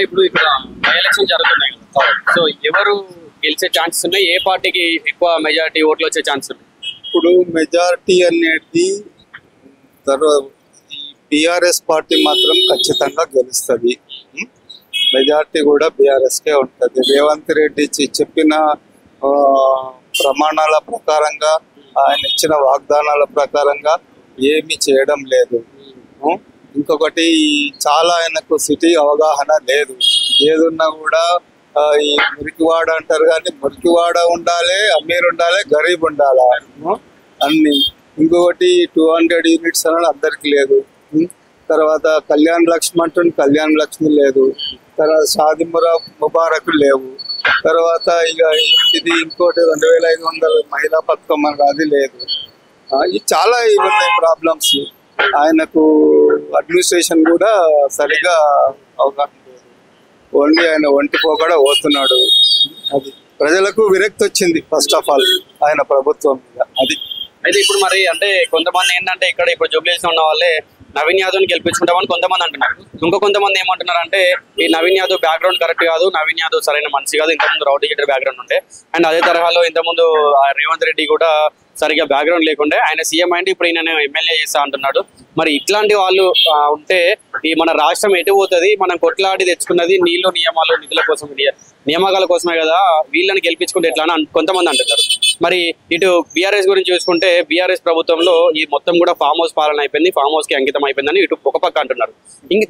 ఇప్పుడు ఇక్కడ ఎలక్షన్ జరుగుతున్నాయి కదా, సో ఎవరు గెలిచే ఛాన్సెస్ ఉన్నాయి? ఏ పార్టీకి ఎక్కువ మెజారిటీ ఓట్లు వచ్చే ఛాన్స్ ఉన్నాయి? ఇప్పుడు మెజారిటీ అనేది ఈ బీఆర్ఎస్ పార్టీ మాత్రం ఖచ్చితంగా గెలుస్తుంది. మెజారిటీ కూడా బీఆర్ఎస్కే ఉంటుంది. రేవంత్ రెడ్డి చెప్పిన ప్రమాణాల ప్రకారంగా, ఆయన ఇచ్చిన వాగ్దానాల ప్రకారంగా ఏమి చేయడం లేదు. ఇంకొకటి, చాలా ఆయనకు సిటీ అవగాహన లేదు. ఏదున్నా కూడా ఈ మురికివాడ అంటారు, కానీ మురికివాడ ఉండాలి, అమీర్ ఉండాలి, గరీబ్ ఉండాలి అన్ని. ఇంకొకటి 200 యూనిట్స్ అనేది అందరికి లేదు. తర్వాత కళ్యాణ లక్ష్మి అంటుంది, కళ్యాణ లక్ష్మి లేదు. తర్వాత షాది ముబారక్ లేవు. తర్వాత ఇక ఇది ఇంకోటి 2500 మహిళా పథకం మనకు అది లేదు. ఇది చాలా ఉన్నాయి ప్రాబ్లమ్స్. ఆయనకు అడ్మినిస్ట్రేషన్ కూడా సరిగా అవగాహన లేదు. ఓన్లీ ఆయన ఒంటిపోకడా పోతున్నాడు. అది ప్రజలకు విరక్తి వచ్చింది ఫస్ట్ ఆఫ్ ఆల్ ఆయన ప్రభుత్వం మీద. అది అయితే ఇప్పుడు మరి అంటే కొంతమంది ఏంటంటే ఇక్కడ ఇప్పుడు జూబ్లీస్ ఉన్న వాళ్ళే నవీన్ యాదవ్ని గెలిపించుకుంటామని కొంతమంది అంటున్నారు. ఇంకో కొంతమంది ఏమంటున్నారు అంటే ఈ నవీన్ యాదవ్ బ్యాక్గ్రౌండ్ కరెక్ట్ కాదు, నవీన్ యాదవ్ సరైన మనిషి కాదు, ఇంతకుముందు రౌడీ షీటర్ బ్యాక్గ్రౌండ్ ఉండే, అండ్ అదే తరహాలో ఇంతకుముందు రేవంత్ రెడ్డి కూడా సరిగా బ్యాక్గ్రౌండ్ లేకుండే, ఆయన సీఎం అయింది, ఇప్పుడు ఈయన ఎమ్మెల్యే చేస్తా అంటున్నాడు. మరి ఇట్లాంటి వాళ్ళు ఉంటే ఈ మన రాష్ట్రం ఎటు పోతుంది? మనం కొట్లాడి తెచ్చుకున్నది నీళ్లు, నియమాలు, నిధుల కోసం, నియామకాల కోసమే కదా, వీళ్ళని గెలిపించుకుంటే ఎట్లా అని కొంతమంది అంటున్నారు. మరి ఇటు బీఆర్ఎస్ గురించి చూసుకుంటే బీఆర్ఎస్ ప్రభుత్వంలో ఈ మొత్తం కూడా ఫామ్ హౌస్ పాలన అయిపోయింది, ఫామ్ హౌస్ కి అంకితం అయిపోయిందని ఇటు ఒక పక్క అంటున్నారు.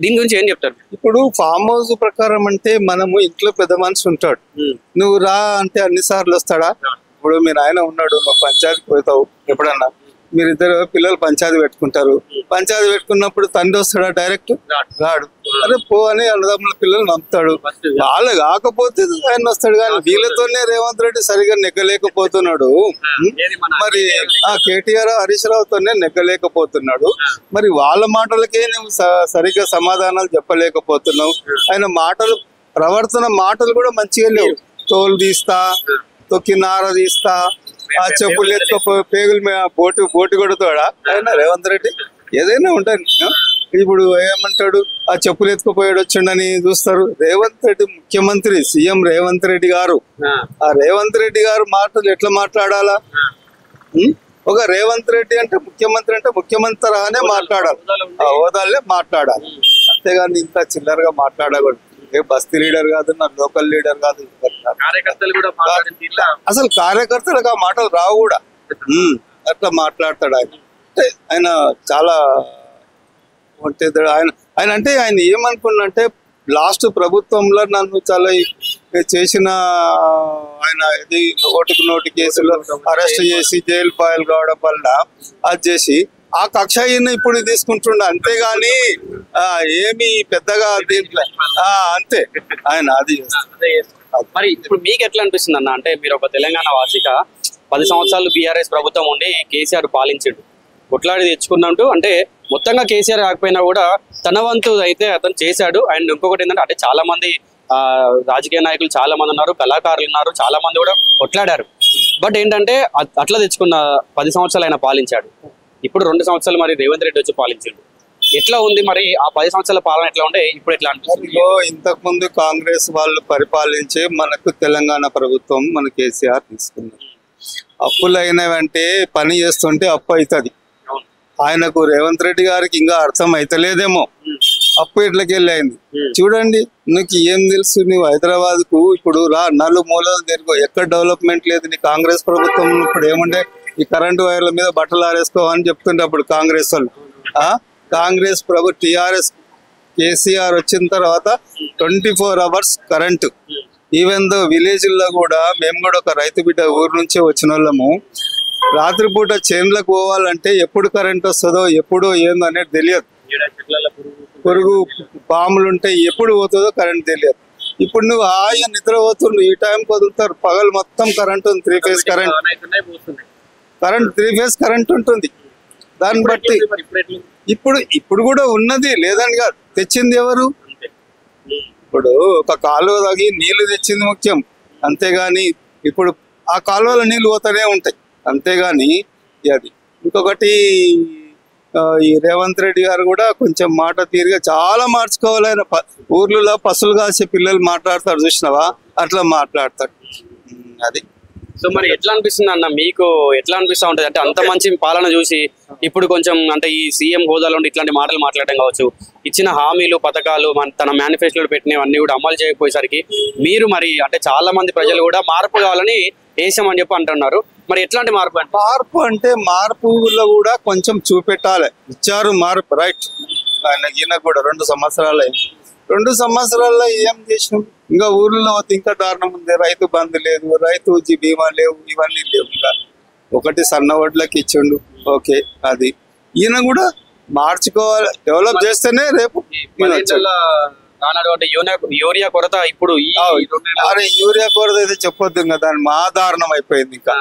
దీని గురించి ఏం చెప్తారు? ఇప్పుడు ఫామ్ హౌస్ ప్రకారం అంటే మనము ఇంట్లో పెద్ద మనిషి ఉంటాడు, నువ్వు రా అంటే అన్ని సార్లు వస్తాడా? ఇప్పుడు మీరు ఆయన ఉన్నాడు, నువ్వు పంచాయతీకి పోతావు, ఎప్పుడన్నా మీరిద్దరు పిల్లలు పంచాయతీ పెట్టుకుంటారు, పంచాయతీ పెట్టుకున్నప్పుడు తండ్రి వస్తాడా? డైరెక్ట్ రాడు. అరే పో అని అన్నదమ్ముల పిల్లలు నమ్ముతాడు. వాళ్ళు కాకపోతే ఆయన వస్తాడు. కానీ వీళ్ళతోనే రేవంత్ రెడ్డి సరిగా నెగ్గలేకపోతున్నాడు. మరి కేటీఆర్, హరీష్ రావుతోనే నెగ్గలేకపోతున్నాడు. మరి వాళ్ళ మాటలకే నువ్వు సరిగ్గా సమాధానాలు చెప్పలేకపోతున్నావు. ఆయన మాటలు, ప్రవర్తన మాటలు కూడా మంచిగా లేవు. తోలు తీస్తా, తొక్కి నార తీస్తా, ఆ చెప్పులు ఎత్తుకో, పేగులు బోటు కొడుతాడా ఆయన రేవంత్ రెడ్డి? ఏదైనా ఉంటుంది. ఇప్పుడు ఏమంటాడు, ఆ చెప్పులు ఎత్తుకుపోయాడు వచ్చిండని చూస్తారు. రేవంత్ రెడ్డి ముఖ్యమంత్రి, సీఎం రేవంత్ రెడ్డి గారు. ఆ రేవంత్ రెడ్డి గారు మాటలు ఎట్లా మాట్లాడాలా? ఒక రేవంత్ రెడ్డి అంటే ముఖ్యమంత్రి అనే మాట్లాడాలి, ఆ హోదాలే మాట్లాడాలి. అంతేగాని ఇంత చిల్లరగా మాట్లాడకూడదు. ఏ బస్తీ లీడర్ కాదు, నా లోకల్ లీడర్ కాదు, అసలు కార్యకర్తలకు ఆ మాటలు రావు కూడా. అట్లా మాట్లాడతాడు ఆయన. అంటే ఆయన చాలా ఆయన అంటే ఆయన ఏమనుకున్నంటే లాస్ట్ ప్రభుత్వంలో నన్ను చాలా చేసిన ఆయన ఇది నోటి కేసులో అరెస్ట్ చేసి జైలు ఫైల్ కావడం వల్ల అది చేసి ఆ కక్ష ఇప్పుడు తీసుకుంటుండ. అంతేగాని ఏమి పెద్దగా దీంట్లో అంతే ఆయన అది. మరి ఇప్పుడు మీకు ఎట్లా అనిపిస్తుంది అన్న? అంటే మీరు ఒక తెలంగాణ వాసిగా 10 సంవత్సరాలు బీఆర్ఎస్ ప్రభుత్వం ఉండి కేసీఆర్ పాలించాడు, కొట్లాడి తెచ్చుకున్నట్టు. అంటే మొత్తంగా కేసీఆర్ కాకపోయినా కూడా తన వంతు అయితే అతను చేశాడు. అండ్ ఇంకొకటి ఏంటంటే అంటే చాలా మంది రాజకీయ నాయకులు చాలా మంది ఉన్నారు, కళాకారులు ఉన్నారు, చాలా మంది కూడా కొట్లాడారు. బట్ ఏంటంటే అట్లా తెచ్చుకున్న 10 సంవత్సరాలు ఆయన పాలించాడు. ఇప్పుడు 2 సంవత్సరాలు మరి రేవంత్ రెడ్డి వచ్చి పాలించాడు. ఎట్లా ఉంది మరి ఆ 10 సంవత్సరాల పాలన ఎట్లా ఉండే, ఇప్పుడు ఎట్లా అనిపిస్తుంది? ఇంతకు ముందు కాంగ్రెస్ వాళ్ళు పరిపాలించే మనకు తెలంగాణ ప్రభుత్వం మన కేసీఆర్ తీసుకున్నారు. అప్పులు అయినవంటే పని చేస్తుంటే అప్పు అవుతుంది. ఆయనకు రేవంత్ రెడ్డి గారికి ఇంకా అర్థం అయితలేదేమో అప్పు ఎట్లకెళ్ళి అయింది. చూడండి, నీకు ఏం తెలుసు? నువ్వు హైదరాబాద్ కు ఇప్పుడు రా, 4 మూలలు తిరుగు, ఎక్కడ డెవలప్మెంట్ లేదు. నీ కాంగ్రెస్ ప్రభుత్వం ఇప్పుడు ఏముండే, ఈ కరెంటు వైర్ల మీద బట్టలు ఆరేసుకోవని చెప్తుంటే అప్పుడు కాంగ్రెస్ వాళ్ళు. కాంగ్రెస్ టీఆర్ఎస్ కేసీఆర్ వచ్చిన తర్వాత 24 hours కరెంటు. ఈవెన్ దో విలేజ్లో కూడా, మేము కూడా ఒక రైతు బిడ్డ ఊరు నుంచే వచ్చిన వాళ్ళము, రాత్రిపూట చేన్లకు పోవాలంటే ఎప్పుడు కరెంట్ వస్తుందో ఎప్పుడు ఏందో అనేది తెలియదు. పురుగు పాములు ఉంటాయి, ఎప్పుడు పోతుందో కరెంట్ తెలియదు. ఇప్పుడు నువ్వు హాయిగా నిద్ర పోతుండు, ఈ టైంకి వదులుతారు, పగలు మొత్తం కరెంట్ ఉంది, 3 phase కరెంట్. 3 phase కరెంట్ ఉంటుంది. దాన్ని బట్టి ఇప్పుడు కూడా ఉన్నది లేదని కాదు, తెచ్చింది ఎవరు? ఇప్పుడు ఒక కాలువ తాగి నీళ్లు తెచ్చింది ముఖ్యం, అంతేగాని ఇప్పుడు ఆ కాలువలో నీళ్లు పోతూనే ఉంటాయి, అంతేగాని అది. ఇంకొకటి ఈ రేవంత్ రెడ్డి గారు కూడా కొంచెం మాట తీరుగా చాలా మార్చుకోవాలి. ఆయన ఊర్లలో పశువులు కాసే పిల్లలు మాట్లాడతారు చూసినావా, అట్లా మాట్లాడతాడు. అది. సో మరి ఎట్లా అనిపిస్తుంది అన్న, మీకు ఎట్లా అనిపిస్తా ఉంటది అంటే అంత మంచి పాలన చూసి ఇప్పుడు కొంచెం అంటే ఈ సీఎం హోదాలో ఉండి ఇట్లాంటి మాటలు మాట్లాడడం కావచ్చు, ఇచ్చిన హామీలు పథకాలు తన మేనిఫెస్టోలో పెట్టినవన్నీ కూడా అమలు చేయకపోయేసరికి మీరు మరి అంటే చాలా మంది ప్రజలు కూడా మార్పు కావాలని వేసామని చెప్పి అంటున్నారు. మరి ఎట్లాంటి మార్పు అంటే? మార్పు అంటే మార్పులో కూడా కొంచెం చూపెట్టాలి. ఇచ్చారు మార్పు, రైట్. ఈయన కూడా 2 సంవత్సరాలు అయింది. 2 సంవత్సరాల్లో ఏం చేసినాం? ఇంకా ఊర్లో ఇంకా దారుణం ఉంది. రైతు బంధు లేదు, రైతు బీమా లేవు, ఇవన్నీ లేవు. ఇంకా ఒకటి సన్న వడ్లకి ఇచ్చిండు, ఓకే. అది ఈయన కూడా మార్చుకోవాలి, డెవలప్ చేస్తేనే రేపు యూరియా కొరత ఇప్పుడు అరే యూరియా కొరత అయితే చెప్పొద్దు ఇంకా, దాని మా దారుణం అయిపోయింది. ఇంకా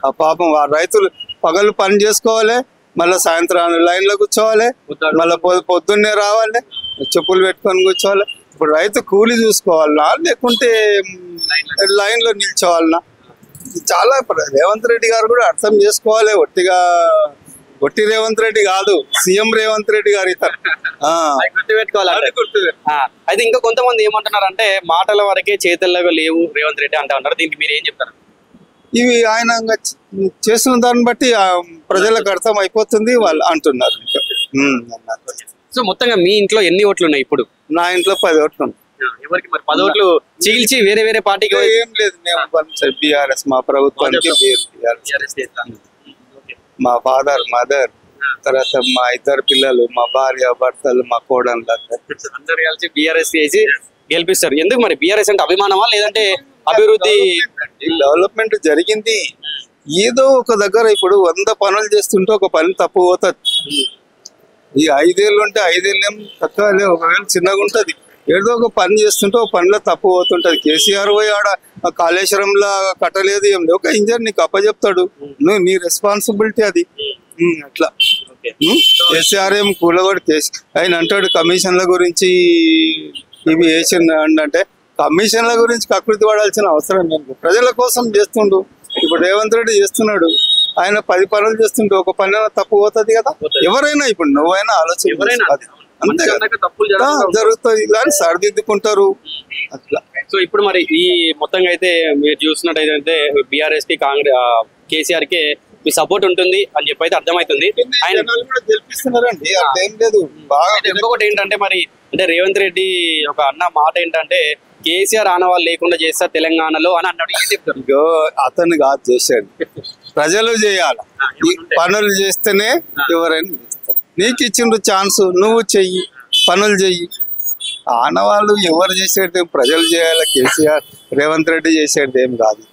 ఆ పాపం ఆ రైతులు పగలు పని చేసుకోవాలి, మళ్ళీ సాయంత్రం లైన్ లో కూర్చోవాలి, మళ్ళీ పొద్దున్నే రావాలి, చెప్పులు పెట్టుకొని కూర్చోవాలి. ఇప్పుడు రైతు కూలి చూసుకోవాలనా లేకుంటే లైన్ లో నిల్చోవాలనా? చాలా రేవంత్ రెడ్డి గారు కూడా అర్థం చేసుకోవాలి. ఒట్టి రేవంత్ రెడ్డి కాదు, సీఎం రేవంత్ రెడ్డి గారు ఇతను గుర్తుపెట్టుకోవాలి. అయితే ఇంకా కొంతమంది ఏమంటున్నారు అంటే మాటల వరకే చేతల్లో లేవు రేవంత్ రెడ్డి అంటా ఉంటారు. దీనికి మీరు ఏం చెప్తారు? ఇవి ఆయన చేస్తున్న దాన్ని బట్టి ప్రజలకు అర్థం అయిపోతుంది, వాళ్ళు అంటున్నారు. సో మొత్తంగా మీ ఇంట్లో ఎన్ని ఓట్లు ఉన్నాయి ఇప్పుడు? నా ఇంట్లో 10 ఓట్లు ఉన్నాయి. ఎవరికి మరి 10 ఓట్లు చీల్చి వేరే వేరే పార్టీకి? ఏం లేదు, మేము బీఆర్ఎస్, మా ప్రభుత్వానికి మా ఫాదర్, మదర్, తర్వాత మా 2 పిల్లలు, మా భార్య, భర్తలు, మా కోడళ్ళు అందరు కలిసి బీఆర్ఎస్ చేసి గెలిపిస్తారు. ఎందుకు మరి బీఆర్ఎస్ అంటే అభిమానమా లేదంటే అభివృద్ధి? డెవలప్మెంట్ జరిగింది. ఏదో ఒక దగ్గర ఇప్పుడు 100 పనులు చేస్తుంటే ఒక పని తప్పు పోతుంది. ఈ 5 ఏళ్ళు ఉంటే 5 ఏళ్ళు ఏం తక్కువ, ఒకవేళ చిన్నగా ఉంటది. ఏదో ఒక పని చేస్తుంటే ఒక పనిలో తప్పు పోతుంటది. కేసీఆర్ పోయి ఆడ కాళేశ్వరంలో కట్టలేదు, ఏం లేదు, ఒక ఇంజనీర్ నీకు అప్పచెప్తాడు, నీ రెస్పాన్సిబిలిటీ అది. అట్లా కేసీఆర్ ఏం కూలగొడి ఆయన అంటాడు కమిషన్ల గురించి ఇవి వేసిందంటే, కమిషన్ల గురించి కకృతి పడాల్సిన అవసరం లేదు. ప్రజల కోసం చేస్తుండు. ఇప్పుడు రేవంత్ రెడ్డి చేస్తున్నాడు, ఆయన 10 పనులు చేస్తుంటే ఒక పని తప్పు పోతుంది కదా. ఎవరైనా ఇప్పుడు నువ్వైనా ఆలోచన అంతే కదా, జరుగుతుంది. దాన్ని సరిదిద్దుకుంటారు అట్లా. సో ఇప్పుడు మరి ఈ మొత్తంగా అయితే మీరు చూసినట్టయితే బీఆర్ఎస్ కి కేసీఆర్ కి మీ సపోర్ట్ ఉంటుంది అని చెప్పి అయితే అర్థమవుతుంది. ఆయన గెలిపిస్తున్నారండి, అదేం లేదు. బాగా ఇంకొకటి ఏంటంటే మరి అంటే రేవంత్ రెడ్డి ఒక అన్న మాట ఏంటంటే కేసీఆర్ ఆనవాళ్ళు లేకుండా చేస్తా తెలంగాణలో అని అన్నాడు. ఏం చెప్తారు? అతను కాదు చేశాడు, ప్రజలు చేయాలి. పనులు చేస్తేనే ఎవరైనా చేస్తారు. నీకు ఇచ్చిండ్రు ఛాన్స్, నువ్వు చెయ్యి, పనులు చెయ్యి. ఆనవాళ్ళు ఎవరు చేసేది ప్రజలు చేయాలి. కేసీఆర్ రేవంత్ రెడ్డి చేసేది ఏం కాదు.